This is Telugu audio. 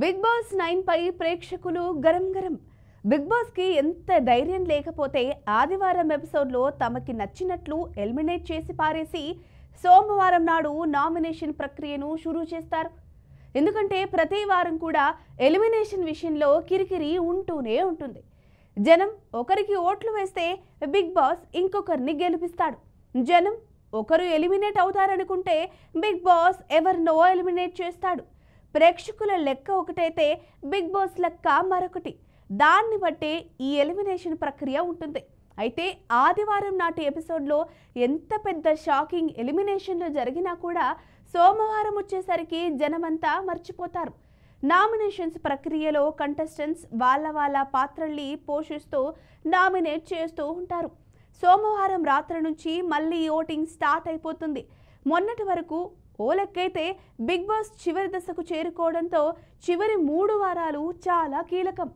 బిగ్ బాస్ 9 పై ప్రేక్షకులు గరం గరం. బిగ్ బాస్ కి ఎంత ధైర్యం లేకపోతే ఆదివారం ఎపిసోడ్లో తమకి నచ్చినట్లు ఎలిమినేట్ చేసి పారేసి సోమవారం నాడు నామినేషన్ ప్రక్రియను షురూ చేస్తారు. ఎందుకంటే ప్రతి వారం కూడా ఎలిమినేషన్ విషయంలో కిరికిరి ఉంటూనే ఉంటుంది. జనం ఒకరికి ఓట్లు వేస్తే బిగ్ బాస్ ఇంకొకరిని గెలిపిస్తాడు. జనం ఒకరు ఎలిమినేట్ అవుతారనుకుంటే బిగ్ బాస్ ఎవరినో ఎలిమినేట్ చేస్తాడు. ప్రేక్షకుల లెక్క ఒకటైతే బిగ్ బాస్ లెక్క మరొకటి. దాన్ని బట్టే ఈ ఎలిమినేషన్ ప్రక్రియ ఉంటుంది. అయితే ఆదివారం నాటి ఎపిసోడ్లో ఎంత పెద్ద షాకింగ్ ఎలిమినేషన్లు జరిగినా కూడా సోమవారం వచ్చేసరికి జనమంతా మర్చిపోతారు. నామినేషన్స్ ప్రక్రియలో కంటెస్టెంట్స్ వాళ్ళ పాత్రల్ని పోషిస్తూ నామినేట్ చేస్తూ ఉంటారు. సోమవారం రాత్రి నుంచి మళ్ళీ ఓటింగ్ స్టార్ట్ అయిపోతుంది. మొన్నటి వరకు ఓ లెక్కైతే బిగ్ బాస్ చివరి దశకు చేరుకోవడంతో చివరి 3 వారాలు చాలా కీలకం.